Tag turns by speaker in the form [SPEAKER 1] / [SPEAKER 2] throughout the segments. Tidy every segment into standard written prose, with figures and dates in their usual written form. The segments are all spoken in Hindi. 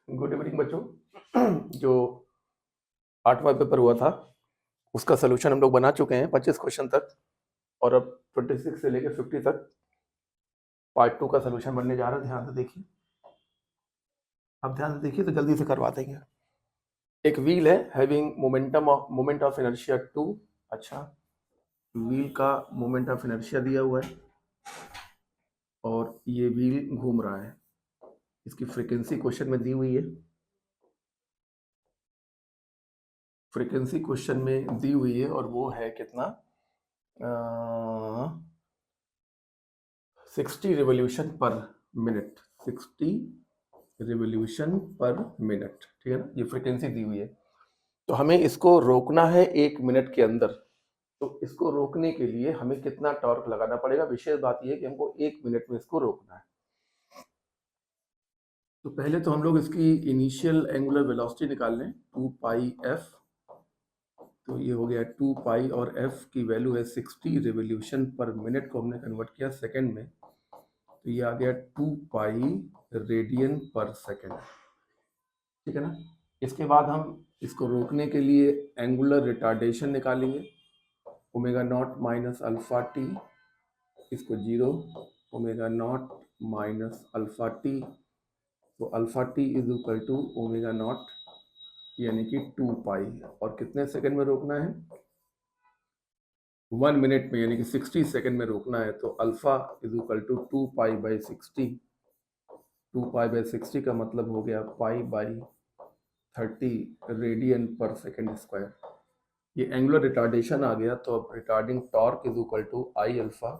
[SPEAKER 1] गुड इवनिंग बच्चों। जो 8वां पेपर हुआ था उसका सोल्यूशन हम लोग बना चुके हैं 25 क्वेश्चन तक, और अब 26 से लेकर 50 तक पार्ट 2 का सोल्यूशन बनने जा रहा है। ध्यान से देखिए, अब ध्यान से देखिए तो जल्दी से करवा देंगे। एक व्हील है हैविंग मोमेंट ऑफ इनर्शिया 2। अच्छा, व्हील का मोमेंट ऑफ इनर्शिया दिया हुआ है और ये व्हील घूम रहा है। इसकी फ्रीक्वेंसी क्वेश्चन में दी हुई है। फ्रीक्वेंसी क्वेश्चन में दी हुई है और वो है कितना, 60 revolution per minute. 60 revolution per minute, ठीक है ना। ये फ्रीक्वेंसी दी हुई है, तो हमें इसको रोकना है 1 मिनट के अंदर। तो इसको रोकने के लिए हमें कितना टॉर्क लगाना पड़ेगा। विशेष बात यह है कि हमको 1 मिनट में इसको रोकना है। तो पहले तो हम लोग इसकी इनिशियल एंगुलर वेलोसिटी निकाल लें, 2 पाई एफ। तो ये हो गया 2 पाई और एफ की वैल्यू है 60 रिवोल्यूशन पर मिनट को हमने कन्वर्ट किया सेकंड में, तो ये आ गया 2 पाई रेडियन पर सेकंड, ठीक है ना। इसके बाद हम इसको रोकने के लिए एंगुलर रिटार्डेशन निकालेंगे, omega naught minus alpha t, इसको 0, omega naught minus alpha t, तो alpha t is equal to omega naught यानी कि 2 पाई। और कितने सेकंड में रोकना है, 1 मिनट में, यानी कि 60 सेकंड में रोकना है। तो alpha is equal to 2 pi by 60। 2 pi by 60 का मतलब हो गया pi by 30 radian per second square. ये एंगुलर रिटार्डेशन आ गया, तो अब retarding torque is equal to I alpha.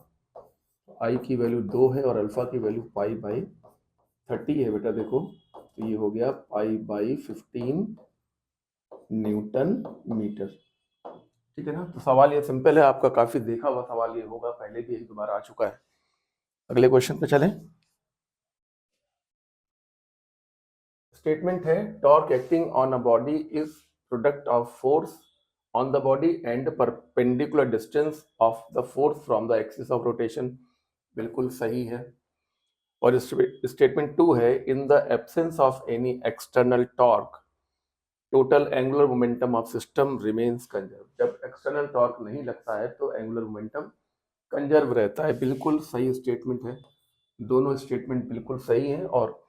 [SPEAKER 1] I की वैल्यू 2 है और अल्फा की वैल्यू पाई बाई 30 है बेटा, देखो। तो ये हो गया पाई बाई 15 न्यूटन मीटर, ठीक है ना। तो सवाल ये सिंपल है, आपका काफी देखा हुआ सवाल ये होगा, पहले भी एक दो बार आ चुका है। अगले क्वेश्चन पे चलें। स्टेटमेंट है torque acting on a body is product of force on the body and perpendicular distance of the force from the axis of rotation. बिल्कुल सही है। और स्टेटमेंट 2 है in the absence of any external torque total angular momentum of system remains conserve. जब एक्सटर्नल टॉर्क नहीं लगता है तो एंगुलर मोमेंटम कंजर्व रहता है। बिल्कुल सही स्टेटमेंट है, दोनों स्टेटमेंट बिल्कुल सही हैं। और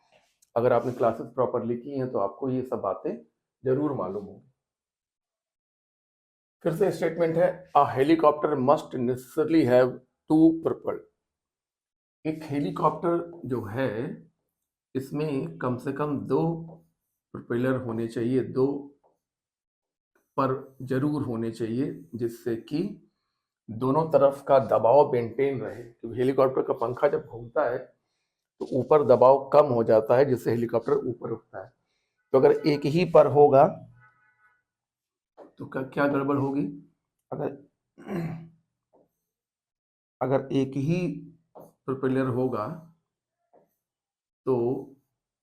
[SPEAKER 1] अगर आपने क्लासेस प्रॉपरली की हैं तो आपको ये सब बातें जरूर मालूम होंगी। फिर से स्टेटमेंट है a helicopter must necessarily have 2 propeller. एक हेलीकॉप्टर जो है इसमें कम से कम 2 प्रोपेलर होने चाहिए, 2 पर जरूर होने चाहिए, जिससे कि दोनों तरफ का दबाव मेंटेन रहे। क्योंकि हेलीकॉप्टर का पंखा जब घूमता है तो ऊपर दबाव कम हो जाता है, जिससे हेलीकॉप्टर ऊपर उठता है। तो अगर एक ही पर होगा तो क्या गड़बड़ होगी, अगर अगर एक ही प्रोपेलर होगा तो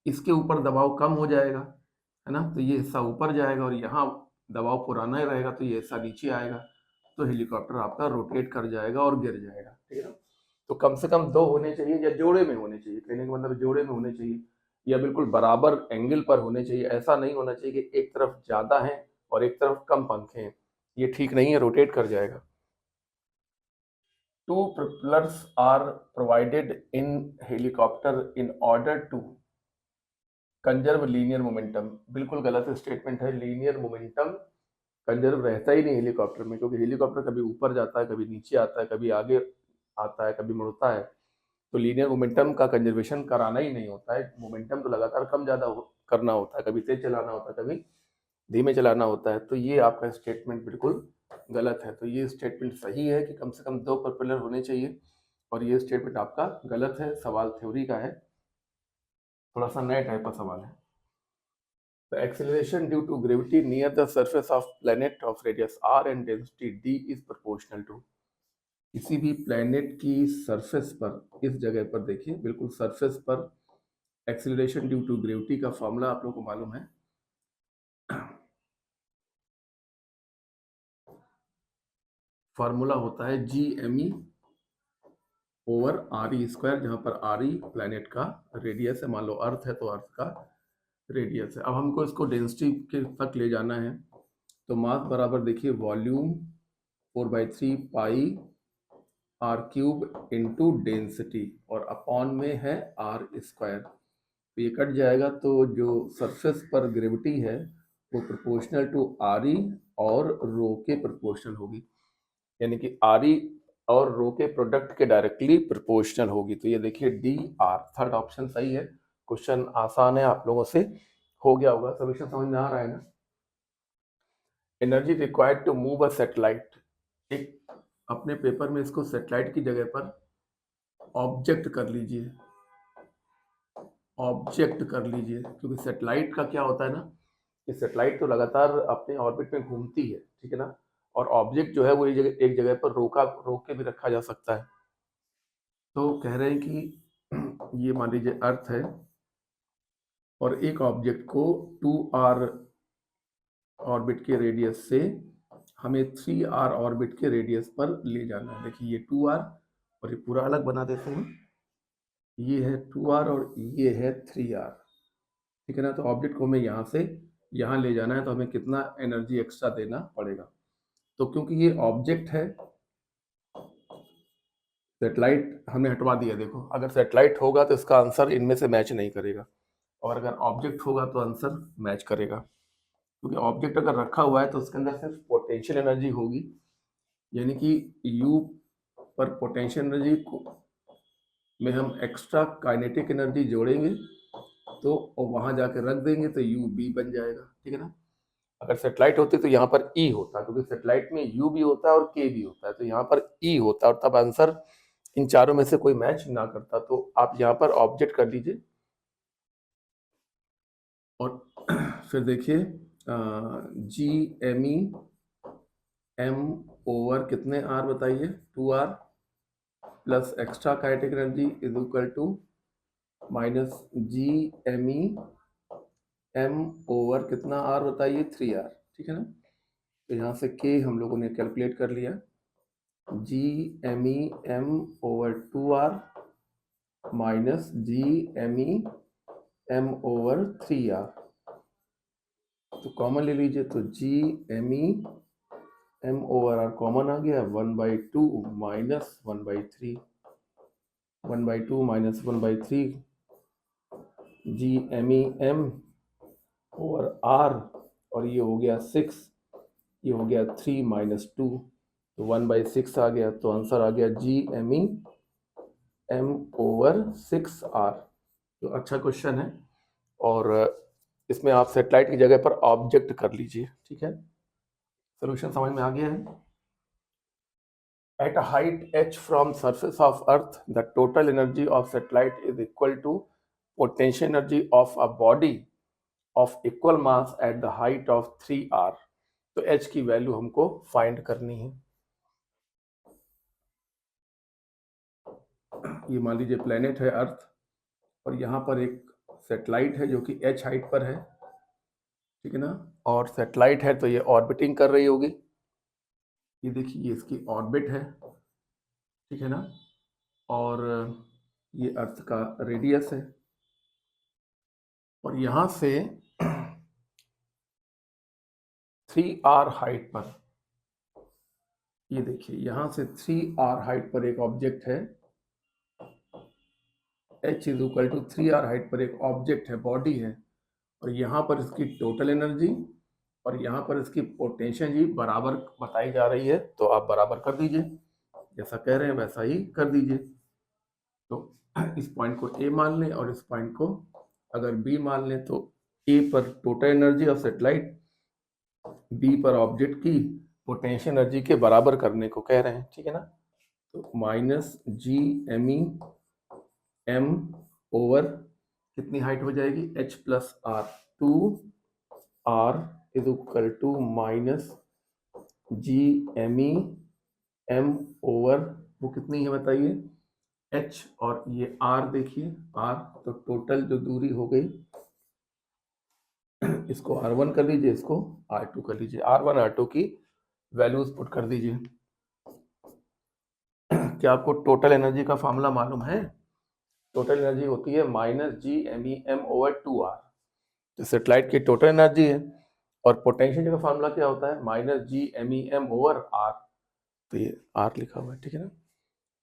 [SPEAKER 1] इसके ऊपर दबाव कम हो जाएगा, है ना। तो ये हिस्सा ऊपर जाएगा और यहाँ दबाव पुराना ही रहेगा, तो ये हिस्सा नीचे आएगा, तो हेलीकॉप्टर आपका रोटेट कर जाएगा और गिर जाएगा, ठीक है ना। तो कम से कम 2 होने चाहिए या जोड़े में होने चाहिए। कहने का मतलब जोड़े में होने चाहिए या बिल्कुल बराबर एंगल पर होने चाहिए। ऐसा नहीं होना चाहिए कि एक तरफ ज्यादा है और एक तरफ कम पंखे हैं, ये ठीक नहीं है, रोटेट कर जाएगा। 2 propellers are provided in helicopter in order to conserve linear momentum। बिल्कुल गलत स्टेटमेंट है। लीनियर मोमेंटम कंजर्व रहता ही नहीं हेलीकॉप्टर में, क्योंकि हेलीकॉप्टर कभी ऊपर जाता है, कभी नीचे आता है, कभी आगे आता है, कभी मुड़ता है। तो लीनियर मोमेंटम का कंजर्वेशन कराना ही नहीं होता है। मोमेंटम तो लगातार कम ज्यादा करना होता है, कभी तेज चलाना होता है, कभी धीमे चलाना होता है। तो ये आपका स्टेटमेंट बिल्कुल गलत है। तो ये स्टेटमेंट सही है कि कम से कम 2 प्रोपेलर होने चाहिए, और ये स्टेटमेंट आपका गलत है। सवाल थ्योरी का है, थोड़ा सा नए टाइप का सवाल है। The acceleration due to gravity near the surface of planet of radius r and density d is proportional to। किसी भी प्लेनेट की सरफेस पर, इस जगह पर देखिए, बिल्कुल सरफेस पर एक्सीलरेशन ड्यू टू ग्रेविटी का फॉर्मूला आप लोगों को मालूम है। फॉर्मूला होता है G M E over R E square, जहाँ पर आर ई प्लैनेट का रेडियस है, मान लो अर्थ है तो अर्थ का रेडियस है। अब हमको इसको डेंसिटी के तक ले जाना है, तो मास बराबर देखिए volume 4/3 pi R cube into density, और अपॉन में है आर स्क्वायर। तो ये कट जाएगा, तो जो सरफेस पर ग्रेविटी है वो प्रोपोर्शनल टू आर ई और रो के प्रोपोर्शनल होगी, यानी कि आर ई और रो के प्रोडक्ट के डायरेक्टली प्रोपोर्शनल होगी। तो ये देखिए डी आर, थर्ड ऑप्शन सही है। क्वेश्चन आसान है, आप लोगों से हो गया होगा, सॉल्यूशन समझ में आ रहा है ना। Energy required to move a satellite, एक अपने पेपर में इसको सैटेलाइट की जगह पर ऑब्जेक्ट कर लीजिए, ऑब्जेक्ट कर लीजिए, क्योंकि सैटेलाइट का क्या होता है ना कि सैटेलाइट तो लगातार अपने ऑर्बिट में घूमती है, ठीक है ना, और ऑब्जेक्ट जो है वो एक जगह पर रोक के भी रखा जा सकता है। तो कह रहे हैं कि ये मान लीजिए अर्थ है और एक ऑब्जेक्ट को 2r ऑर्बिट के रेडियस से हमें 3r ऑर्बिट के रेडियस पर ले जाना है। देखिए ये 2r और ये पूरा अलग बना देते हैं, ये है 2r और ये है 3r, ठीक है ना। तो ऑब्जेक्ट को हमें यहाँ से यहाँ ले जाना है, तो हमें कितना एनर्जी एक्स्ट्रा देना पड़ेगा। तो क्योंकि ये ऑब्जेक्ट है, सेटेलाइट हमने हटवा दिया। देखो अगर सेटेलाइट होगा तो इसका आंसर इनमें से मैच नहीं करेगा, और अगर ऑब्जेक्ट होगा तो आंसर मैच करेगा, क्योंकि ऑब्जेक्ट अगर रखा हुआ है तो उसके अंदर सिर्फ पोटेंशियल एनर्जी होगी, यानी कि यू पर पोटेंशियल एनर्जी को में हम एक्स्ट्रा काइनेटिक एनर्जी जोड़ेंगे तो वहां जाकर रख देंगे तो यू बी बन जाएगा, ठीक है ना। अगर सेटेलाइट होती तो यहाँ पर ई होता, क्योंकि सेटेलाइट में यू भी होता है और के भी होता है, तो यहाँ पर ई होता और तब आंसर इन चारों में से कोई मैच ना करता। तो आप यहाँ पर ऑब्जेक्ट कर लीजिए, और फिर देखिए G M E M over कितने आर बताइए, 2r plus extra kinetic energy is equal to minus G M E M over कितना आर बताइए, 3r, ठीक है ना। तो यहाँ से के हम लोगों ने कैलकुलेट कर लिया, G M E M over 2r minus G M E M over 3r, तो कॉमन ले लीजिए, तो G M E M over R common आ गया, 1/2 minus 1/3, 1/2 minus 1/3 G M E M over R, और ये हो गया 6, ये हो गया 3 माइनस 2, तो 1/6 आ गया। तो आंसर आ गया G M E M over 6r। तो अच्छा क्वेश्चन है, और इसमें आप सेटेलाइट की जगह पर ऑब्जेक्ट कर लीजिए, ठीक है। सोल्यूशन समझ में आ गया है। At a height h from surface of Earth, the total energy of satellite is equal to potential energy of a body of equal mass at the height of 3r। तो h की वैल्यू हमको फाइंड करनी है। ये मान लीजिए प्लेनेट है अर्थ, और यहाँ पर एक सैटेलाइट है जो कि h हाइट पर है, ठीक है ना, और सैटेलाइट है तो ये ऑर्बिटिंग कर रही होगी। ये देखिए ये इसकी ऑर्बिट है, ठीक है ना, और ये अर्थ का रेडियस है, और यहाँ से 3r हाइट पर, ये देखिए यहाँ से 3r हाइट पर एक ऑब्जेक्ट है, h is equal to 3r height पर एक ऑब्जेक्ट है, बॉडी है, और यहाँ पर इसकी टोटल एनर्जी और यहाँ पर इसकी पोटेंशियल एनर्जी बराबर बताई जा रही है। तो आप बराबर कर दीजिए, जैसा कह रहे हैं वैसा ही कर दीजिए। तो इस पॉइंट को ए मान लें और इस पॉइंट को अगर बी मान लें, तो ए पर total energy of satellite, B पर ऑब्जेक्ट की पोटेंशियल एनर्जी के बराबर करने को कह रहे हैं, ठीक है ना। तो minus G M E M over कितनी हाइट हो जाएगी, h plus R, 2r is equal to minus G M E M over वो कितनी है बताइए, h, और ये r देखिए r, तो टोटल जो दूरी हो गई, इसको r1 कर लीजिए, इसको r2 कर लीजिए, r1 r2 की वैल्यूज पुट कर दीजिए। क्या आपको टोटल एनर्जी का फॉर्मूला मालूम है? टोटल एनर्जी होती है -GMEM/2R। तो सेटेलाइट की टोटल एनर्जी है, और पोटेंशियल का फॉर्मूला क्या होता है? -GMEM/R। तो ये R लिखा हुआ है, ठीक है ना।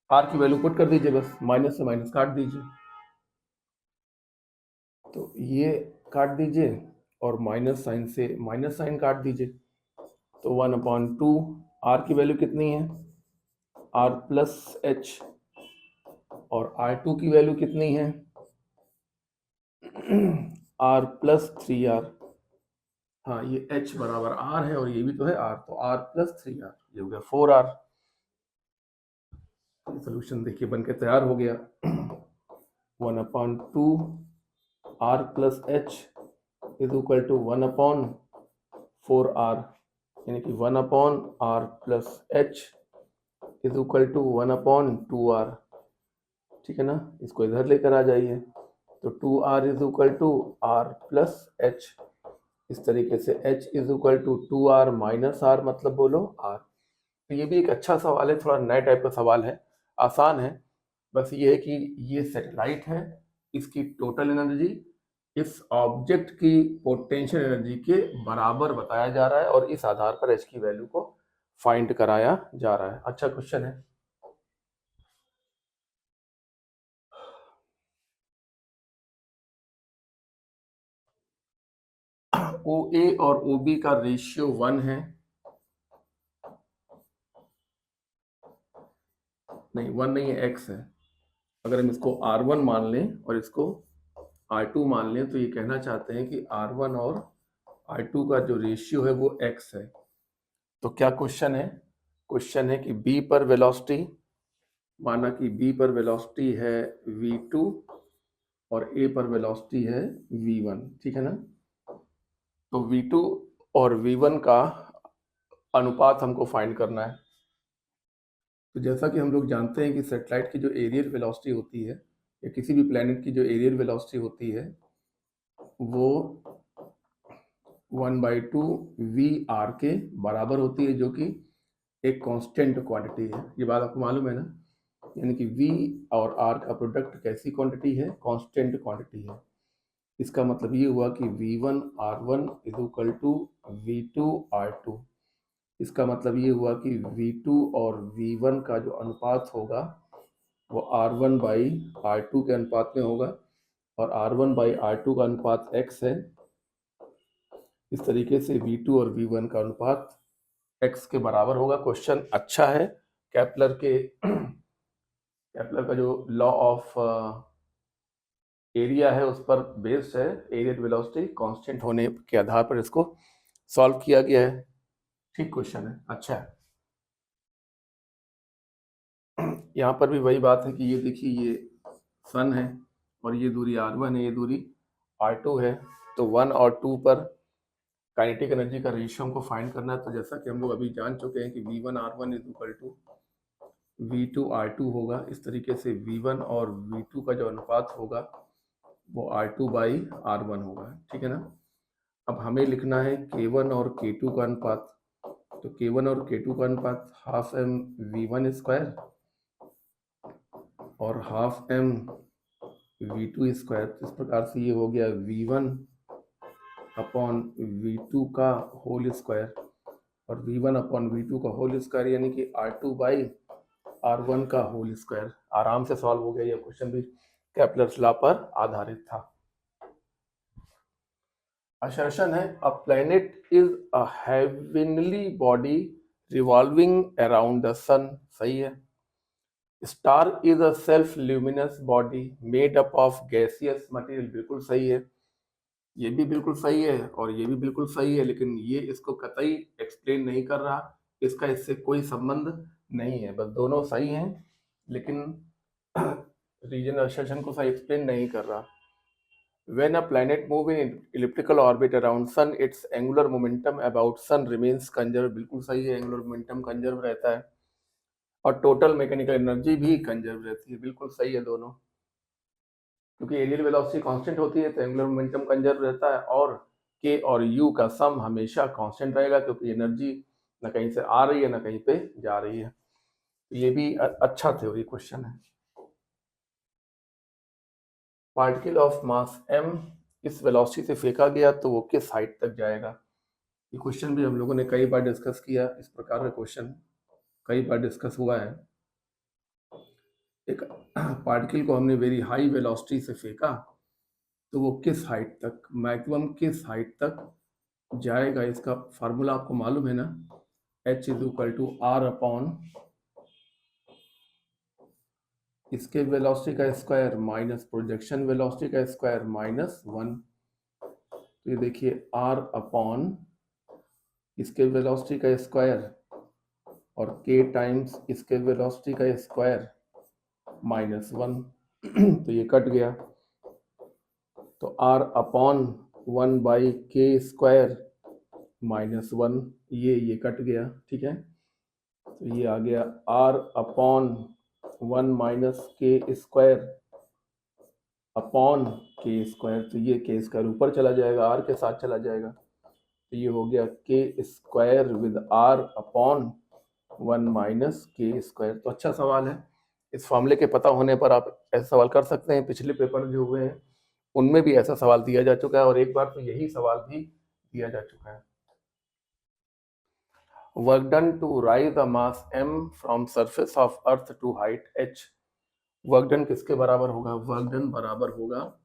[SPEAKER 1] R की वैल्यू पुट कर दीजिए, बस माइनस से माइनस काट दीजिए, तो ये काट दीजिए और माइनस साइन से माइनस साइन काट दीजिए, तो 1/2। R की वैल्यू कितनी है? R+H। और R2 की वैल्यू कितनी है? R+3R। हाँ, ये H बराबर R है और ये भी तो है R, तो R+3R, ये हो गया 4R। सोल्यूशन देखिए बन के तैयार हो गया। 1/2 R+H is equal to 1/4R, यानी कि 1/R+H is equal to 1/2R। ठीक है ना, इसको इधर लेकर आ जाइए, तो 2R is equal to R+H। इस तरीके से H is equal to 2R minus R, मतलब बोलो R। तो ये भी एक अच्छा सवाल है, थोड़ा नए टाइप का सवाल है, आसान है। बस ये है कि ये सैटेलाइट है, इसकी टोटल एनर्जी इस ऑब्जेक्ट की पोटेंशियल एनर्जी के बराबर बताया जा रहा है, और इस आधार पर एच की वैल्यू को फाइंड कराया जा रहा है। अच्छा क्वेश्चन है। ओ ए और ओ बी का रेशियो 1 है, नहीं 1 नहीं है, x है। अगर हम इसको R1 मान लें और इसको R2 मान लें, तो ये कहना चाहते हैं कि R1 और R2 का जो रेशियो है वो x है। तो क्या क्वेश्चन है? क्वेश्चन है कि B पर वेलोसिटी, माना कि B पर वेलोसिटी है v2 और A पर वेलोसिटी है v1, ठीक है ना। तो v2 और v1 का अनुपात हमको फाइंड करना है। तो जैसा कि हम लोग जानते हैं कि सैटेलाइट की जो एरियल वेलोसिटी होती है, या किसी भी प्लैनेट की जो एरियल वेलोसिटी होती है, वो 1/2 VR के बराबर होती है, जो कि एक कांस्टेंट क्वांटिटी है। ये बात आपको मालूम है ना, यानी कि V और R का प्रोडक्ट कैसी क्वांटिटी है? कांस्टेंट क्वांटिटी है। इसका मतलब ये हुआ कि V1 R1 is equal to V2 R2। इसका मतलब ये हुआ कि V2 और V1 का जो अनुपात होगा वो R1/R2 के अनुपात में होगा, और R1/R2 का अनुपात x है। इस तरीके से V2 और V1 का अनुपात x के बराबर होगा। क्वेश्चन अच्छा है। केपलर का जो लॉ ऑफ एरिया है उस पर बेस्ड है, एरिया वेलोसिटी कांस्टेंट होने के आधार पर इसको सॉल्व किया गया है। ठीक क्वेश्चन है, अच्छा है। यहाँ पर भी वही बात है कि ये देखिए, ये सन है और ये दूरी R1 है, ये दूरी R2 है। तो 1 और 2 पर काइनेटिक एनर्जी का रेशियो हमको फाइंड करना है। तो जैसा कि हम लोग अभी जान चुके हैं कि V1 R1 is equal to V2 R2 होगा। इस तरीके से V1 और V2 का जो अनुपात होगा वो R2/R1 होगा, ठीक है ना। अब हमें लिखना है K1 और K2 का अनुपात। तो K1 और K2 का अनुपात हाफ m V1 स्क्वायर और हाफ m V2 स्क्वायर। इस प्रकार से ये हो गया V1 अपॉन V2 का होल स्क्वायर, और V1 अपॉन V2 का होल स्क्वायर, यानी कि R2/R1 का होल स्क्वायर। आराम से सॉल्व हो गया। यह क्वेश्चन भी केपलर्स लॉ पर आधारित था। असर्शन है a planet is a heavenly body revolving around the sun. सही है। Star is a self luminous body made up of gaseous material. बिल्कुल सही है, ये भी बिल्कुल सही है और ये भी बिल्कुल सही है, लेकिन ये इसको कतई एक्सप्लेन नहीं कर रहा, इसका इससे कोई संबंध नहीं है। बस दोनों सही हैं, लेकिन रीजन असर्शन को सही एक्सप्लेन नहीं कर रहा। When a planet move in elliptical orbit around sun, its angular momentum about sun remains conserved। बिल्कुल सही है, एंगुलर मोमेंटम कंजर्व रहता है, और टोटल मैकेनिकल एनर्जी भी कंजर्व रहती है। बिल्कुल सही है दोनों, क्योंकि एरियल वेलोसिटी कांस्टेंट होती है तो एंगुलर मोमेंटम कंजर्व रहता है, और के और यू का सम हमेशा कांस्टेंट रहेगा, क्योंकि एनर्जी ना कहीं से आ रही है ना कहीं पे जा रही है। ये भी अच्छा थ्योरी क्वेश्चन है। पार्टिकल ऑफ मास m इस वेलोसिटी से फेंका गया तो वो किस हाइट तक जाएगा। ये क्वेश्चन भी हम लोगों ने कई बार डिस्कस किया, इस प्रकार का क्वेश्चन कई बार डिस्कस हुआ है। एक पार्टिकल को हमने वेरी हाई वेलोसिटी से फेंका तो वो किस हाइट तक, मैक्सिमम किस हाइट तक जाएगा। इसका फार्मूला आपको मालूम है ना, h is equal to r upon इसके वेलोसिटी का स्क्वायर माइनस प्रोजेक्शन वेलोसिटी का स्क्वायर माइनस 1। तो ये देखिए r अपॉन इसके वेलोसिटी का स्क्वायर और k टाइम्स इसके वेलोसिटी का स्क्वायर माइनस 1। तो ये कट गया, तो r upon 1 by K square minus 1, ये कट गया, ठीक है। तो ये आ गया r अपॉन 1 माइनस के स्क्वायर अपॉन के स्क्वायर। तो ये के स्क्वायर ऊपर चला जाएगा, r के साथ चला जाएगा, तो ये हो गया के square with r upon 1 minus के स्क्वायर। तो अच्छा सवाल है, इस फॉर्मूले के पता होने पर आप ऐसा सवाल कर सकते हैं। पिछले पेपर जो हुए हैं उनमें भी ऐसा सवाल दिया जा चुका है और एक बार तो यही सवाल भी दिया जा चुका है। Work done to rise the mass m from surface of earth to height h। Work done किसके बराबर होगा, वर्क डन बराबर होगा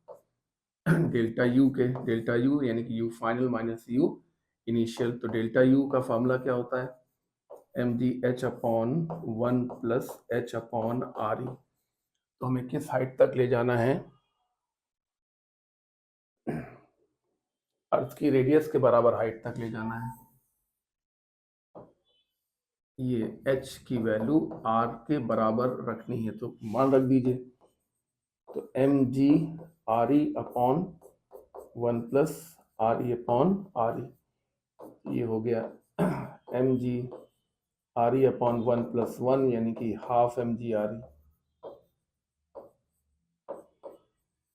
[SPEAKER 1] डेल्टा यू के, डेल्टा यू यानी कि U final minus U initial. तो डेल्टा यू का फॉर्मूला क्या होता है, M G H upon 1 plus H upon R E. तो हमें किस हाइट तक ले जाना है, अर्थ की रेडियस के बराबर हाइट तक ले जाना है। ये h की वैल्यू r के बराबर रखनी है, तो मान रख दीजिए। तो M G R E upon 1 plus R E upon R E, ये हो गया M G R E upon 1 plus 1 यानी कि half M G R E.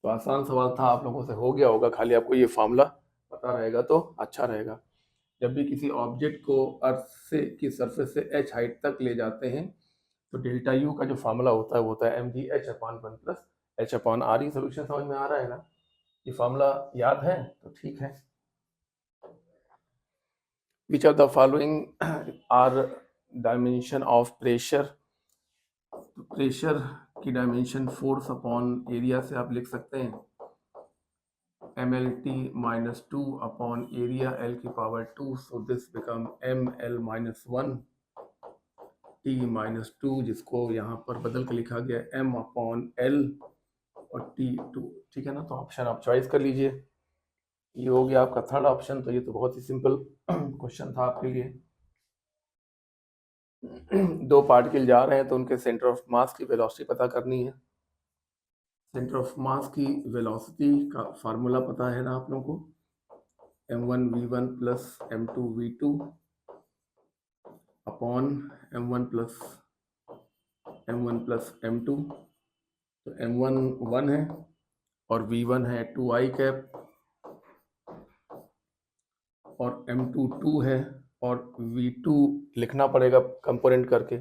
[SPEAKER 1] तो आसान सवाल था, आप लोगों से हो गया होगा, खाली आपको ये फॉर्मूला पता रहेगा तो अच्छा रहेगा। जब भी किसी ऑब्जेक्ट को अर्थ से की सरफेस से एच हाइट तक ले जाते हैं तो डेल्टा यू का जो फॉर्मूला होता है वो होता है M G H upon 1 plus H upon R E. Solution समझ में आ रहा है ना, ये फॉर्मूला याद है तो ठीक है। Which of the following are dimension of pressure. Pressure की डायमेंशन फोर्स अपॉन एरिया से आप लिख सकते हैं mlt minus 2 upon area l की power 2, so this become ml minus 1 t minus 2, जिसको यहाँ पर बदल के लिखा गया m upon l और t2, ठीक है ना। तो ऑप्शन आप चॉइस कर लीजिए। ये हो गया आपका थर्ड ऑप्शन। तो ये तो बहुत ही सिंपल क्वेश्चन था आपके लिए। दो पार्टिकल जा रहे हैं तो उनके सेंटर ऑफ मास की वेलोसिटी पता करनी है। सेंटर ऑफ मास की वेलोसिटी का फार्मूला पता है ना आप लोगों को, m1 v1 plus m2 v2 upon m1 plus m2। तो m1 1 है और v1 है 2i कैप और m2 2 है और v2 लिखना पड़ेगा कंपोनेंट करके।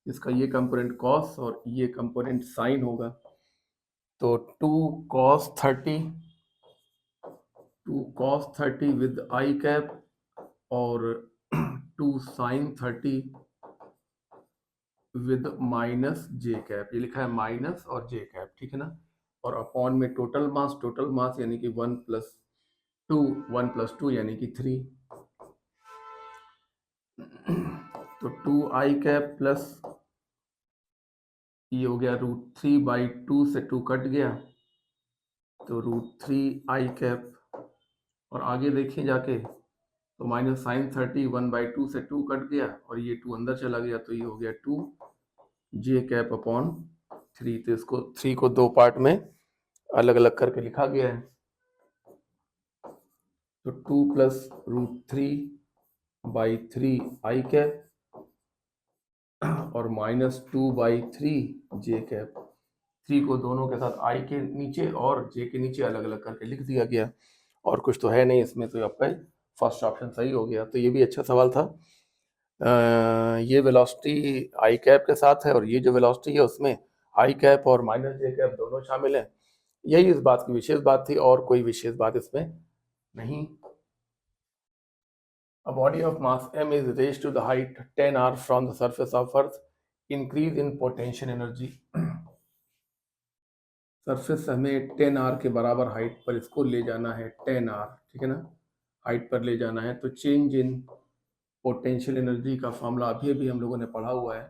[SPEAKER 1] इसका ये कंपोनेंट कॉस और ये कंपोनेंट साइन होगा। तो 2 cos 30 विद i कैप और 2 sin 30 with minus J cap. ये लिखा है माइनस और जे कैप, ठीक है ना। और अपॉन में टोटल मास यानी कि 1 प्लस 2 यानी कि 3। तो 2i कैप प्लस ये हो गया √3/2 से 2 कट गया तो √3i कैप। और आगे देखिए जाके तो माइनस साइन 30 1/2 से 2 कट गया और ये 2 अंदर चला गया तो ये हो गया 2 जे कैप अपॉन 3। तो इसको 3 को दो पार्ट में अलग अलग करके लिखा गया है। तो 2 प्लस √3/3 i कैप और माइनस 2/3 जे कैप। 3 को दोनों के साथ i के नीचे और j के नीचे अलग अलग करके लिख दिया गया। और कुछ तो है नहीं इसमें, तो आपका फर्स्ट ऑप्शन सही हो गया। तो ये भी अच्छा सवाल था। ये वेलोसिटी आई कैप के साथ है और ये जो वेलोसिटी है उसमें आई कैप और माइनस जे कैप दोनों शामिल हैं। यही इस बात की विशेष बात थी और कोई विशेष बात इसमें नहीं। A body of mass m is raised to the height 10 r from the surface of earth. Increase in potential energy. Surface हमें 10 r के बराबर हाइट पर इसको ले जाना है, 10 r, ठीक है ना, हाइट पर ले जाना है। तो चेंज इन पोटेंशियल एनर्जी का फॉर्मूला अभी भी हम लोगों ने पढ़ा हुआ है।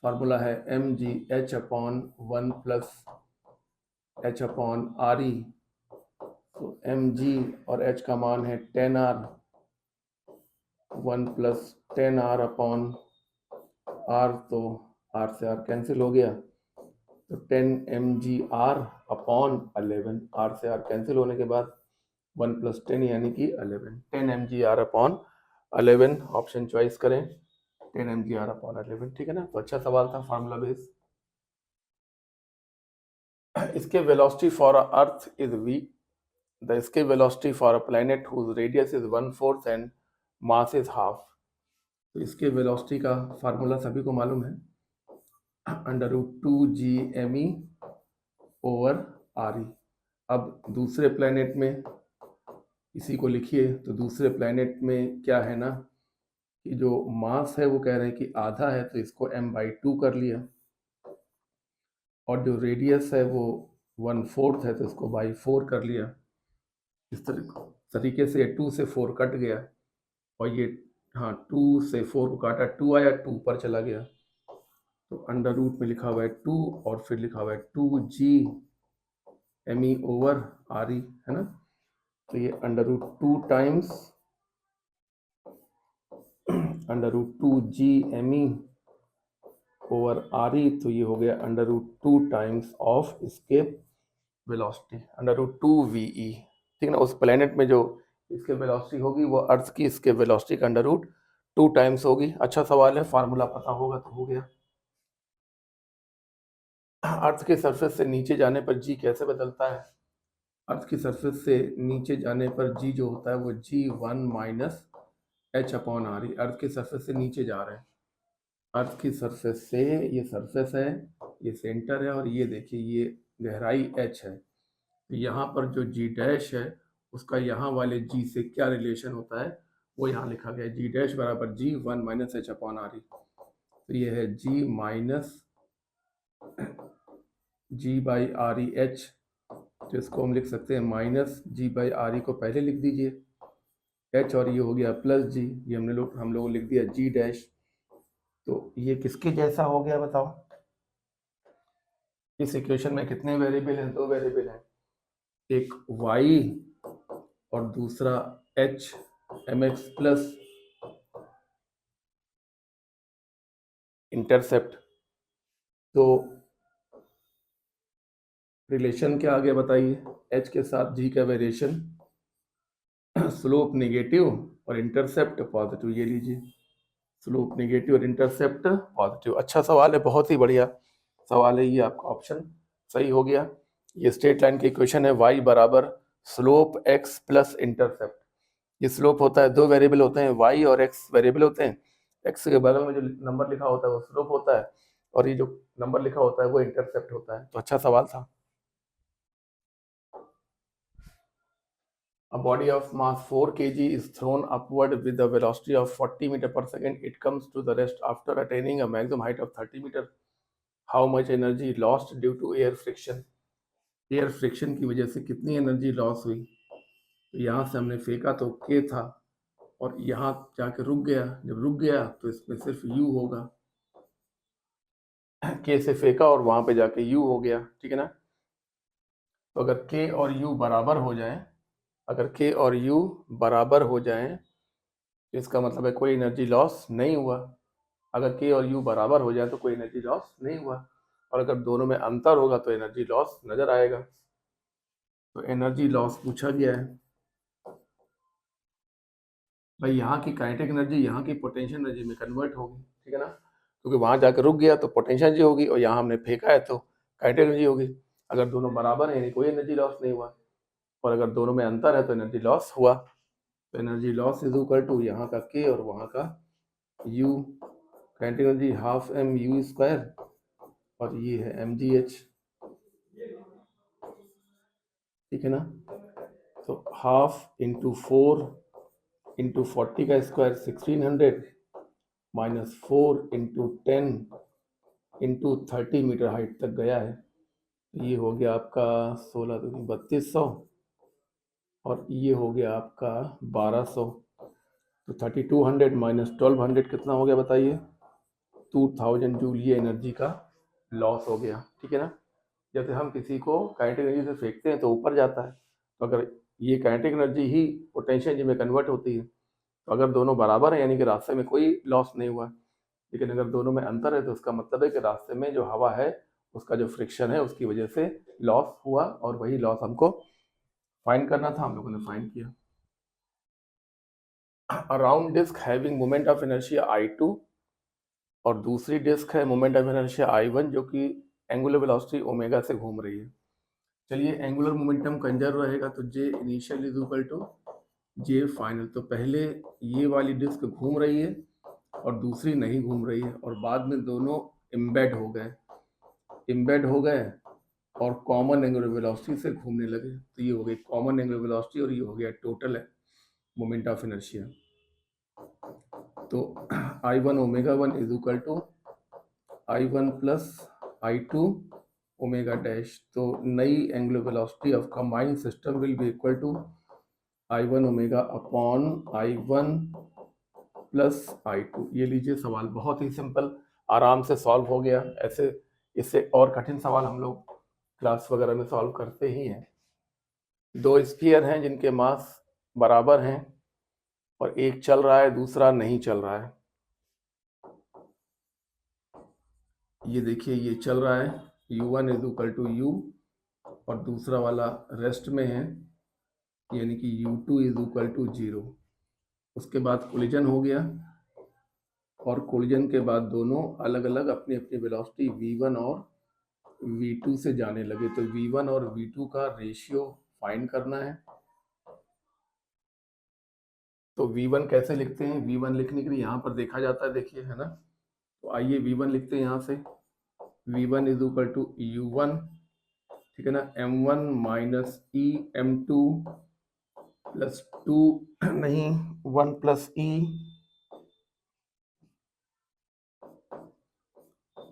[SPEAKER 1] फार्मूला है mgh upon 1 plus h upon R E. तो mg और h का मान है 10r, 1 plus 10r upon r, तो r से r कैंसिल हो गया, तो 10 mgr अपॉन 11, r से r कैंसिल होने के बाद 1 प्लस 10 यानी कि 11, 10 mgr अपॉन 11 ऑप्शन चॉइस करें, 10 mgr अपॉन 11, ठीक है ना। तो अच्छा सवाल था, फार्मूला बेस। इसके velocity for a earth is v, the इसके velocity for a planet whose radius is 1/4 and mass is half. तो इसके वेलोसिटी का फार्मूला सभी को मालूम है, √2gme ओवर आर ई। अब दूसरे प्लैनेट में इसी को लिखिए, तो दूसरे प्लैनेट में क्या है ना कि जो मास है वो कह रहे हैं कि आधा है, तो इसको m/2 कर लिया, और जो रेडियस है वो 1/4 है, तो इसको बाई 4 कर लिया। इस तरीके से 2 से 4 कट गया, और ये, हाँ, 2 से 4 को काटा, 2 आया, 2 पर चला गया, तो अंडर रूट में लिखा हुआ है 2 और फिर लिखा हुआ है 2g me ओवर आर ई, है ना। तो ये √2 times √2gme over R E, तो ये हो गया √2 टाइम्स ऑफ इसके वेलोसिटी, √2ve, ठीक है ना। उस प्लेनेट में जो इसके वेलोसिटी होगी वो अर्थ की इसके वेलोसिटी का √2 टाइम्स होगी। अच्छा सवाल है, फार्मूला पता होगा तो हो गया। अर्थ के सरफेस से नीचे जाने पर जी कैसे बदलता है? अर्थ की सरफेस से नीचे जाने पर जी जो होता है वो g1 minus h upon R E. Earth के सरफेस से नीचे जा रहे हैं, अर्थ की सरफेस से, ये सरफेस है, ये सेंटर है, और ये देखिए ये गहराई h है। तो यहाँ पर जो जी डैश है उसका यहाँ वाले जी से क्या रिलेशन होता है वो यहाँ लिखा गया है, जी डैश बराबर g1 minus h upon R E. तो ये है g minus g by R E H, तो इसको हम लिख सकते हैं minus g by R E को पहले लिख दीजिए h, और ये हो गया प्लस g, ये हम लोग लिख दिया g डैश। तो ये किसके जैसा हो गया बताओ? इस इक्वेशन में कितने वेरिएबल हैं? 2 वेरिएबल हैं, एक y और दूसरा h mx प्लस इंटरसेप्ट। तो रिलेशन क्या आ गया बताइए? h के साथ g का वेरिएशन, स्लोप नेगेटिव और इंटरसेप्ट पॉजिटिव, ये लीजिए, स्लोप नेगेटिव और इंटरसेप्ट पॉजिटिव। अच्छा सवाल है, बहुत ही बढ़िया सवाल है, ये आपका ऑप्शन सही हो गया। ये स्ट्रेट लाइन की इक्वेशन है, y बराबर स्लोप x प्लस इंटरसेप्ट। ये स्लोप होता है, 2 वेरिएबल होते हैं, y और x वेरिएबल होते हैं, x के बगल में जो नंबर लिखा होता है वो स्लोप होता है, और ये जो नंबर लिखा होता है वो इंटरसेप्ट होता है। तो अच्छा सवाल था। A body of mass 4 kg is thrown upward with a velocity of 40 meter per second. It comes to the rest after attaining a maximum height of 30 meter. How much energy lost due to air friction? Air friction की वजह से कितनी एनर्जी लॉस हुई? तो यहाँ से हमने फेंका तो k था, और यहाँ जाके रुक गया, जब रुक गया तो इसमें सिर्फ u होगा, k से फेंका और वहाँ पे जाके u हो गया, ठीक है ना। तो अगर k और u बराबर हो जाए, अगर k और u बराबर हो जाए तो इसका मतलब है कोई एनर्जी लॉस नहीं हुआ। अगर k और u बराबर हो जाए तो कोई एनर्जी लॉस नहीं हुआ, और अगर दोनों में अंतर होगा तो एनर्जी लॉस नजर आएगा। तो एनर्जी लॉस पूछा गया है भाई, यहाँ की काइनेटिक एनर्जी यहाँ की पोटेंशियल एनर्जी में कन्वर्ट होगी, ठीक है ना, क्योंकि वहाँ जाकर रुक गया तो पोटेंशियल एनर्जी होगी, और यहाँ हमने फेंका है तो काइनेटिक एनर्जी होगी। अगर दोनों बराबर है यानी कोई एनर्जी लॉस नहीं हुआ, और अगर दोनों में अंतर है तो एनर्जी लॉस हुआ। तो energy loss is equal to यहाँ का k और वहाँ का U kinetic energy half M U square और ये है एम जी एच, ठीक है ना। तो हाफ इंटू 4 इंटू 40 का square 1600 minus 4 into 10 into 30 metre height तक गया है। तो ये हो गया आपका 16 दूनी 3200 और ये हो गया आपका 1200। तो 3200 माइनस 1200 कितना हो गया बताइए? 2000 जूल ये एनर्जी का लॉस हो गया, ठीक है ना। जैसे हम किसी को काइनेटिक एनर्जी से फेंकते हैं तो ऊपर जाता है, तो अगर ये काइनेटिक एनर्जी ही पोटेंशियल एनर्जी में कन्वर्ट होती है, तो अगर दोनों बराबर हैं यानी कि रास्ते में कोई लॉस नहीं हुआ। लेकिन अगर दोनों में अंतर है तो उसका मतलब है कि रास्ते में जो हवा है उसका जो फ्रिक्शन है उसकी वजह से लॉस हुआ, और वही लॉस हमको फाइंड करना था, हम लोगों ने फाइंड किया। Around disc having moment of inertia I2 और दूसरी डिस्क है मोमेंट ऑफ इनर्शिया I1 जो कि एंगुलर वेलोसिटी ओमेगा से घूम रही है। चलिए एंगुलर मोमेंटम कंजर्व रहेगा तो J initial is equal to J final. तो पहले ये वाली डिस्क घूम रही है और दूसरी नहीं घूम रही है, और बाद में दोनों एम्बेड हो गए और कॉमन एंगुलर वेलोसिटी से घूमने लगे। तो ये हो गई कॉमन एंगुलर वेलोसिटी और ये हो गया टोटल है मोमेंट ऑफ इनर्शिया। तो I1 omega 1 is equal to I1 plus I2 omega dash. तो नई angular velocity of combined system will be equal to I1 omega upon I1 plus I2। ये लीजिए सवाल बहुत ही सिंपल, आराम से सॉल्व हो गया। ऐसे इससे और कठिन सवाल हम लोग क्लास वगैरह में सॉल्व करते ही हैं। दो स्फीयर हैं जिनके मास बराबर हैं और एक चल रहा है दूसरा नहीं चल रहा है। ये देखिए ये चल रहा है U1 is equal to U और दूसरा वाला रेस्ट में है यानी कि U2 इज इक्वल टू 0। उसके बाद कोलिजन हो गया और कोलिजन के बाद दोनों अलग अलग अपनी अपनी वेलोसिटी V1 और V2 से जाने लगे। तो V1 और V2 का रेशियो फाइंड करना है। तो V1 कैसे लिखते हैं? V1 लिखने के लिए यहाँ पर देखा जाता है, देखिए है ना। तो आइए V1 लिखते हैं यहाँ से। V1 is equal to U1, ठीक है ना, M1 minus E M2 plus 2 नहीं 1 plus E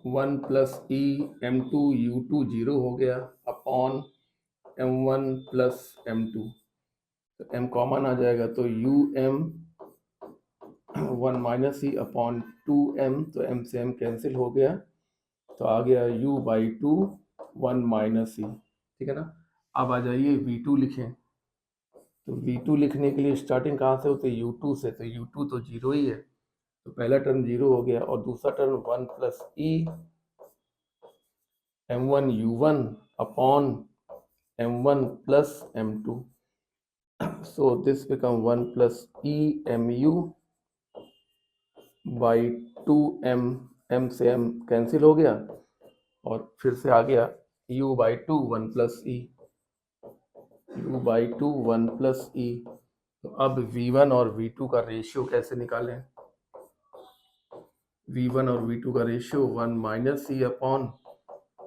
[SPEAKER 1] 1 plus E M2 U2 0 हो गया अपॉन M1 प्लस M2। तो M कॉमन आ जाएगा तो UM 1 माइनस ई अपॉन 2M, तो M से M कैंसिल हो गया तो आ गया U बाई 2 1 माइनस ई, ठीक है ना। अब आ जाइए V2 लिखें। तो V2 लिखने के लिए स्टार्टिंग कहाँ से होती है? U2 से। तो U2 तो 0 ही है, तो पहला टर्म 0 हो गया और दूसरा term 1 plus E M1 U1 upon M1 plus M2। So this become 1 plus E mu by 2M, M से M कैंसिल हो गया और फिर से आ गया U by 2 1 plus E, U by 2 1 plus E। तो अब V1 और V2 का रेशियो कैसे निकालें? V1 और V2 का ratio 1 minus E upon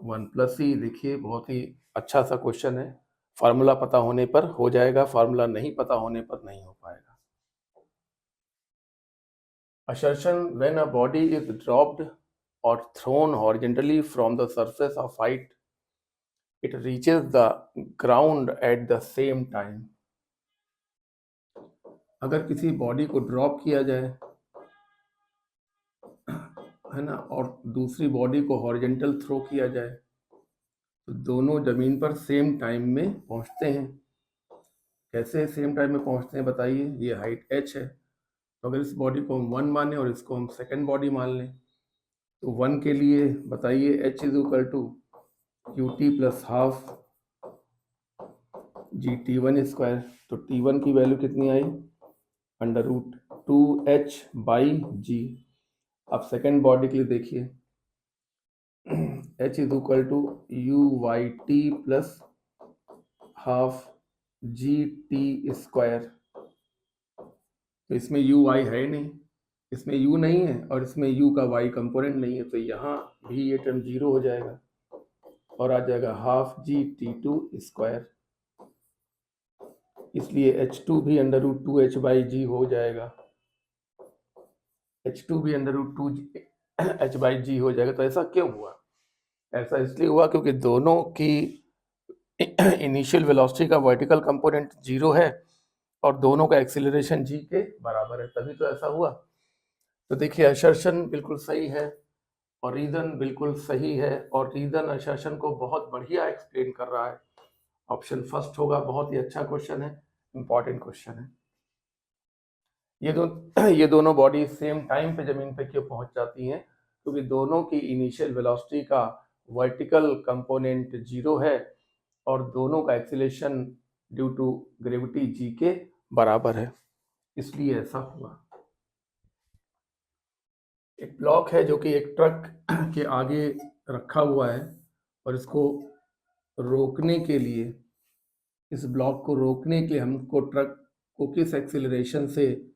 [SPEAKER 1] 1 plus E। देखिए बहुत ही अच्छा सा क्वेश्चन है, फार्मूला पता होने पर हो जाएगा, फार्मूला नहीं पता होने पर नहीं हो पाएगा। Assertion: when a body is dropped or thrown horizontally from the surface of height, it reaches the ground at the same time. अगर किसी बॉडी को ड्रॉप किया जाए है ना और दूसरी बॉडी को हॉरिजेंटल थ्रो किया जाए तो दोनों जमीन पर सेम टाइम में पहुंचते हैं। कैसे सेम टाइम में पहुंचते हैं बताइए? ये हाइट h है, तो अगर इस बॉडी को हम 1 माने और इसको हम सेकेंड बॉडी मान लें तो 1 के लिए बताइए h is equal to ut plus half G T1 square. तो T1 की वैल्यू कितनी आई? Under root 2h by G. अब सेकेंड बॉडी के लिए देखिए h is equal to U Y T plus half G T square. तो इसमें यू वाई है ही नहीं, इसमें u नहीं है और इसमें u का y कंपोनेंट नहीं है, तो यहाँ भी ये टर्म 0 हो जाएगा और आ जाएगा हाफ जी T2 स्क्वायर। इसलिए H2 भी √2h/g हो जाएगा, H2 भी √2h/g हो जाएगा। तो ऐसा क्यों हुआ? ऐसा इसलिए हुआ क्योंकि दोनों की इनिशियल वेलोसिटी का वर्टिकल कंपोनेंट 0 है और दोनों का एक्सीलरेशन g के बराबर है, तभी तो ऐसा हुआ। तो देखिए असर्शन बिल्कुल सही है और रीजन बिल्कुल सही है और रीजन असर्शन को बहुत बढ़िया एक्सप्लेन कर रहा है। ऑप्शन फर्स्ट होगा, बहुत ही अच्छा क्वेश्चन है, इंपॉर्टेंट क्वेश्चन है। ये दोनों बॉडी सेम टाइम पे जमीन पे क्यों पहुंच जाती हैं? क्योंकि दोनों की इनिशियल वेलोसिटी का वर्टिकल कंपोनेंट 0 है और दोनों का acceleration due to gravity G के बराबर है, इसलिए ऐसा हुआ। एक ब्लॉक है जो कि एक ट्रक के आगे रखा हुआ है और इसको रोकने के लिए, इस ब्लॉक को रोकने के लिए हमको ट्रक को किस एक्सीलरेशन से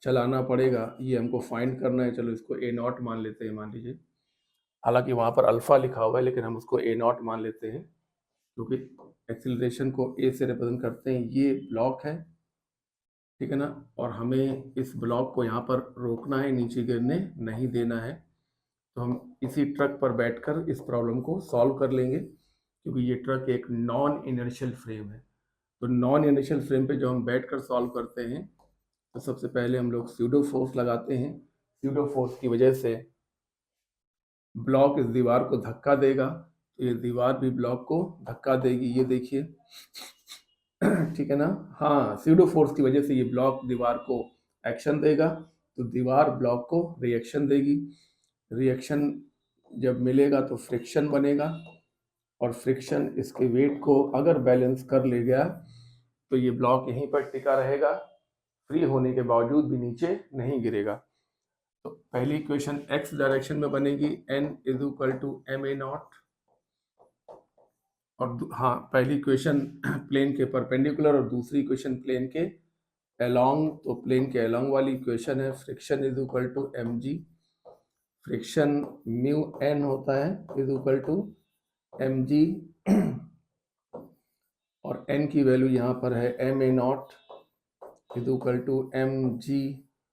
[SPEAKER 1] चलाना पड़ेगा, ये हमको फाइंड करना है। चलो इसको A0 मान लेते हैं, मान लीजिए, हालांकि वहाँ पर अल्फा लिखा हुआ है लेकिन हम उसको A0 मान लेते हैं क्योंकि एक्सीलरेशन को A से रिप्रेजेंट करते हैं। ये ब्लॉक है, ठीक है ना, और हमें इस ब्लॉक को यहाँ पर रोकना है, नीचे गिरने नहीं देना है। तो हम इसी ट्रक पर बैठकर इस प्रॉब्लम को सॉल्व कर लेंगे क्योंकि ये ट्रक एक नॉन इनर्शियल फ्रेम है। तो नॉन इनर्शियल फ्रेम पे जो हम बैठकर सॉल्व करते हैं, तो सबसे पहले हम लोग स्यूडो फोर्स लगाते हैं। स्यूडो फोर्स की वजह से ब्लॉक इस दीवार को धक्का देगा, तो ये दीवार भी ब्लॉक को धक्का देगी, ये देखिए, ठीक है ना। हाँ, स्यूडो फोर्स की वजह से ये ब्लॉक दीवार को एक्शन देगा, तो दीवार ब्लॉक को रिएक्शन देगी। रिएक्शन जब मिलेगा तो फ्रिक्शन बनेगा और फ्रिक्शन इसके वेट को अगर बैलेंस कर ले गया तो ये ब्लॉक यहीं पर टिका रहेगा, फ्री होने के बावजूद भी नीचे नहीं गिरेगा। तो पहली इक्वेशन x डायरेक्शन में बनेगी, n = ma0, और हाँ, पहली इक्वेशन प्लेन के परपेंडिकुलर और दूसरी इक्वेशन प्लेन के अलोंग। तो प्लेन के अलोंग वाली इक्वेशन है friction = mg, friction mu n होता है = mg और n की वैल्यू यहाँ पर है ma0 = mg,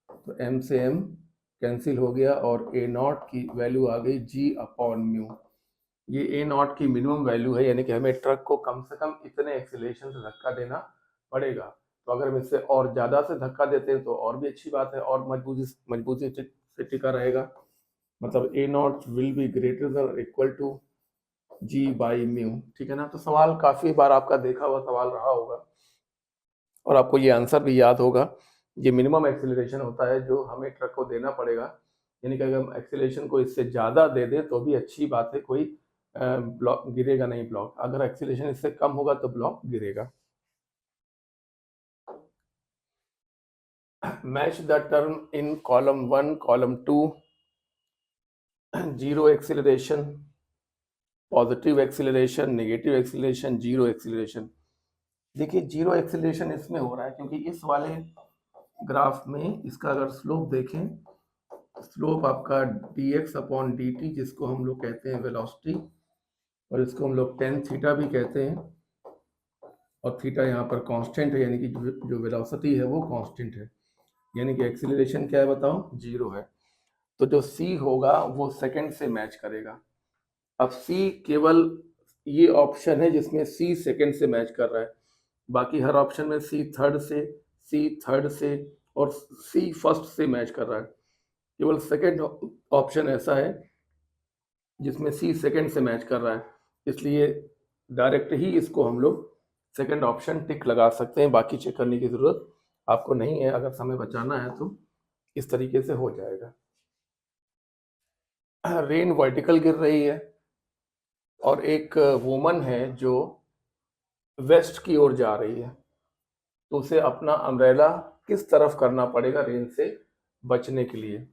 [SPEAKER 1] तो m से m कैंसिल हो गया और a0 की वैल्यू आ गई g/μ। ये a0 की मिनिमम वैल्यू है, यानी कि हमें ट्रक को कम से कम इतने एक्सीलरेशन से धक्का देना पड़ेगा। तो अगर हम इससे और ज़्यादा से धक्का देते हैं तो और भी अच्छी बात है और मजबूती से टिका रहेगा। मतलब a0 will be greater than equal to g/μ, ठीक है ना। तो सवाल काफ़ी बार आपका देखा हुआ सवाल रहा होगा और आपको ये आंसर भी याद होगा। ये मिनिमम एक्सीलरेशन होता है जो हमें ट्रक को देना पड़ेगा, यानी कि अगर हम एक्सीलरेशन को इससे ज़्यादा दे दें तो भी अच्छी बात है, कोई ब्लॉक गिरेगा नहीं। ब्लॉक अगर एक्सीलरेशन इससे कम होगा तो ब्लॉक गिरेगा। Match the term in column 1, column 2, 0 acceleration, positive acceleration, negative acceleration, 0 acceleration. देखिए 0 एक्सीलरेशन इसमें हो रहा है क्योंकि इस वाले ग्राफ में इसका अगर स्लोप देखें, स्लोप आपका dx/dt, जिसको हम लोग कहते हैं वेलोसिटी, और इसको हम लोग tan थीटा भी कहते हैं, और थीटा यहाँ पर कांस्टेंट है, यानी कि जो वेलोसिटी है वो कांस्टेंट है, यानी कि एक्सीलरेशन क्या है बताओ, 0 है। तो जो c होगा वो सेकंड से मैच करेगा। अब c केवल ये ऑप्शन है जिसमें c सेकंड से मैच कर रहा है, बाकी हर ऑप्शन में c थर्ड से और c फर्स्ट से मैच कर रहा है। केवल सेकंड ऑप्शन ऐसा है जिसमें c सेकंड से मैच कर रहा है, इसलिए डायरेक्ट ही इसको हम लोग सेकंड ऑप्शन टिक लगा सकते हैं, बाकी चेक करने की ज़रूरत आपको नहीं है। अगर समय बचाना है तो इस तरीके से हो जाएगा। रेन वर्टिकल गिर रही है और एक वुमन है जो वेस्ट की ओर जा रही है, तो उसे अपना अम्ब्रेला किस तरफ करना पड़ेगा रेन से बचने के लिए।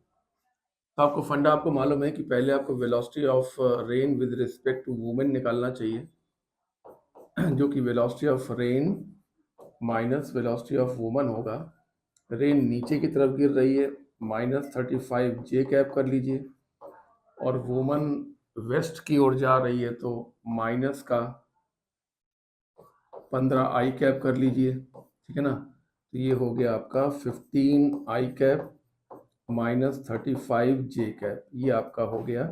[SPEAKER 1] तो आपको फंडा आपको मालूम है कि पहले आपको velocity of rain with respect to women निकालना चाहिए, जो कि velocity of rain minus velocity of woman होगा। रेन नीचे की तरफ गिर रही है, -35 कैप कर लीजिए, और वुमन वेस्ट की ओर जा रही है तो माइनस का 15 कैप कर लीजिए, ठीक है ना। तो ये हो गया आपका 15 कैप -35 कैप, ये आपका हो गया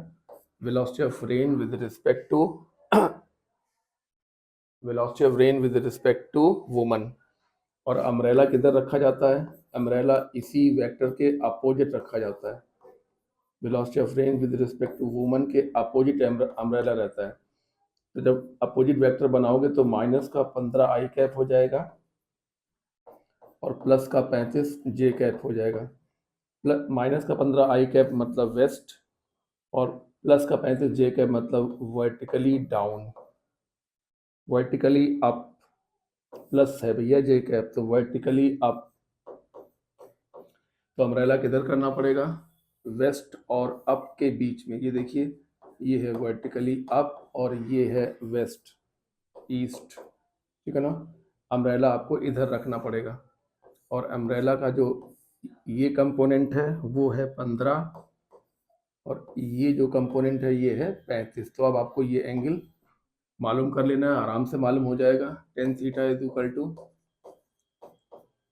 [SPEAKER 1] velocity of rain with respect to velocity of rain with respect to woman. और अम्ब्रेला किधर रखा जाता है? अम्ब्रेला इसी वेक्टर के अपोजिट रखा जाता है। Velocity of rain with respect to woman के अपोजिट अम्ब्रेला रहता है। तो जब अपोजिट वेक्टर बनाओगे तो माइनस का 15 कैप हो जाएगा और प्लस का 35 कैप हो जाएगा। माइनस का 15 कैप मतलब वेस्ट, और प्लस का 35 कैप मतलब vertically down. Vertically up plus है भैया कैप, तो वर्टिकली अप। तो अम्ब्रेला किधर करना पड़ेगा? वेस्ट और अप के बीच में। ये देखिए, ये है वर्टिकली अप और ये है वेस्ट ईस्ट, ठीक है ना। अम्ब्रेला आपको इधर रखना पड़ेगा, और अम्ब्रेला का जो ये कंपोनेंट है वो है 15, और ये जो कंपोनेंट है ये है 35। तो अब आपको ये एंगल मालूम कर लेना है, आराम से मालूम हो जाएगा। tan theta is equal to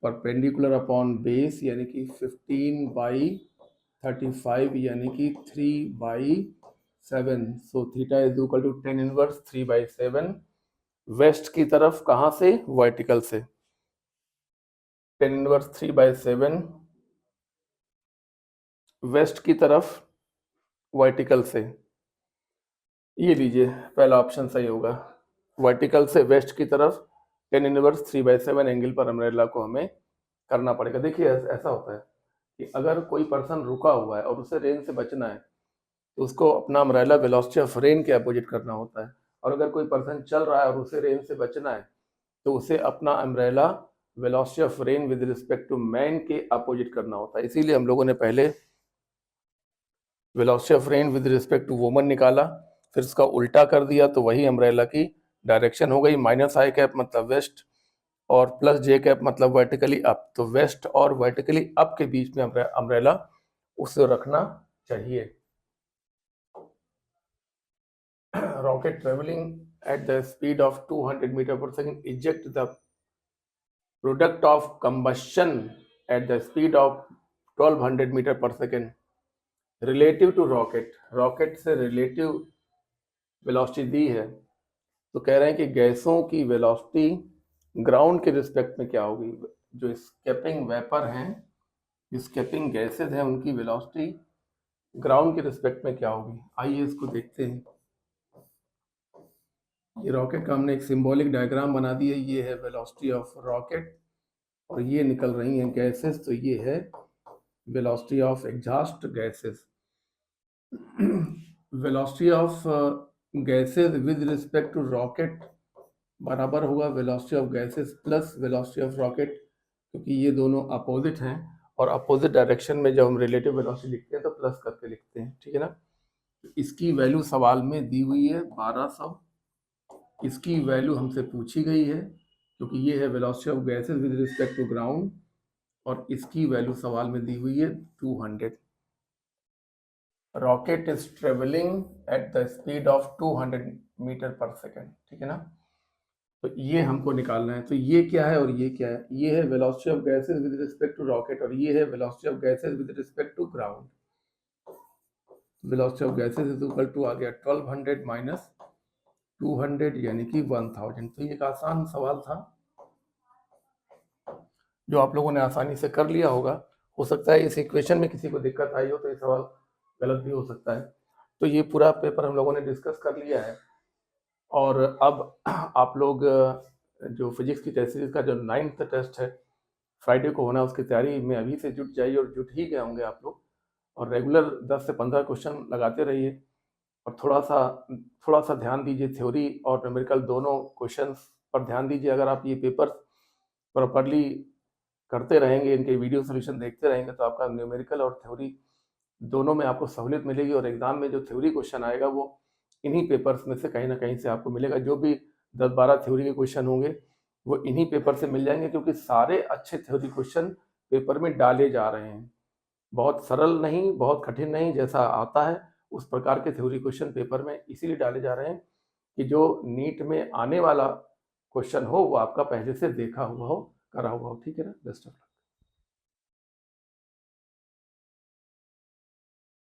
[SPEAKER 1] perpendicular upon base यानी कि 15/35 यानी कि 3/7। So theta is equal to tan inverse 3/7 west की तरफ। कहाँ से? वर्टिकल से। tan इनवर्स 3/7 वेस्ट की तरफ वर्टिकल से। ये लीजिए, पहला ऑप्शन सही होगा। वर्टिकल से वेस्ट की तरफ tan इनवर्स 3/7 एंगल पर अम्ब्रेला को हमें करना पड़ेगा। देखिए ऐसा होता है कि अगर कोई पर्सन रुका हुआ है और उसे रेन से बचना है तो उसको अपना अम्ब्रेला वेलोसिटी ऑफ रेन के अपोजिट करना होता है, और अगर कोई पर्सन चल रहा है और उसे रेन से बचना है तो उसे अपना umbrella velocity of rain with respect to man के अपोजिट करना होता है। इसीलिए हम लोगों ने पहले velocity of rain with respect to woman निकाला, फिर उसका उल्टा कर दिया तो वही अम्ब्रेला की डायरेक्शन हो गई। -i कैप मतलब वेस्ट और +j कैप मतलब वर्टिकली अप। तो वेस्ट और वर्टिकली अप के बीच में अम्ब्रेला उसे रखना चाहिए। Rocket travelling at the speed of 200 meter per second eject the product of combustion at the speed of 1200 meter per second relative to rocket। Rocket से रिलेटिव वेलोसिटी दी है, तो कह रहे हैं कि गैसों की वेलोसिटी ग्राउंड के रिस्पेक्ट में क्या होगी। जो स्केपिंग वेपर हैं, स्केपिंग गैसेज हैं, उनकी वेलोसिटी ग्राउंड के रिस्पेक्ट में क्या होगी। आइए इसको देखते हैं। ये रॉकेट का हमने एक सिंबॉलिक डायग्राम बना दिया। ये है वेलोसिटी ऑफ रॉकेट और ये निकल रही हैं गैसेस, तो ये है velocity of exhaust gases. Velocity of gases with respect to rocket बराबर होगा velocity of gases plus velocity of rocket, क्योंकि ये दोनों अपोजिट हैं और अपोजिट डायरेक्शन में जब हम रिलेटिव वेलोसिटी लिखते हैं तो प्लस करके लिखते हैं, ठीक है ना। इसकी वैल्यू सवाल में दी हुई है 1200। इसकी वैल्यू हमसे पूछी गई है क्योंकि ये है velocity of gases with respect to ground, और इसकी वैल्यू सवाल में दी हुई है 200। Rocket is travelling at the speed of 200 metre per second, ठीक है ना। तो ये हमको निकालना है। तो ये क्या है और ये क्या है? ये है velocity of gases with respect to rocket और ये है velocity of gases with respect to ground. Velocity of gases is equal to आ गया 1200 माइनस 200 यानी कि 1000। तो ये एक आसान सवाल था जो आप लोगों ने आसानी से कर लिया होगा। हो सकता है इस इक्वेशन में किसी को दिक्कत आई हो तो ये सवाल गलत भी हो सकता है। तो ये पूरा पेपर हम लोगों ने डिस्कस कर लिया है, और अब आप लोग जो फिजिक्स की टेस्ट सीरीज का जो 9th टेस्ट है फ्राइडे को होना, उसकी तैयारी में अभी से जुट जाइए, और जुट ही गए होंगे आप लोग। और रेगुलर 10 से 15 क्वेश्चन लगाते रहिए, और थोड़ा सा ध्यान दीजिए, थ्योरी और न्यूमेरिकल दोनों क्वेश्चंस पर ध्यान दीजिए। अगर आप ये पेपर प्रॉपरली करते रहेंगे, इनके वीडियो सोल्यूशन देखते रहेंगे, तो आपका न्यूमेरिकल और थ्योरी दोनों में आपको सहूलियत मिलेगी, और एग्जाम में जो थ्योरी क्वेश्चन आएगा वो इन्हीं पेपर्स में से कहीं ना कहीं से आपको मिलेगा। जो भी 10-12 थ्योरी के क्वेश्चन होंगे वो इन्हीं पेपर से मिल जाएंगे, क्योंकि सारे अच्छे थ्योरी क्वेश्चन पेपर में डाले जा रहे हैं। बहुत सरल नहीं, बहुत कठिन नहीं, जैसा आता है उस प्रकार के थ्योरी क्वेश्चन पेपर में इसीलिए डाले जा रहे हैं कि जो नीट में आने वाला क्वेश्चन हो वो आपका पहले से देखा हुआ हो, करा हुआ हो। ठीक है ना, बेस्ट ऑफ लक।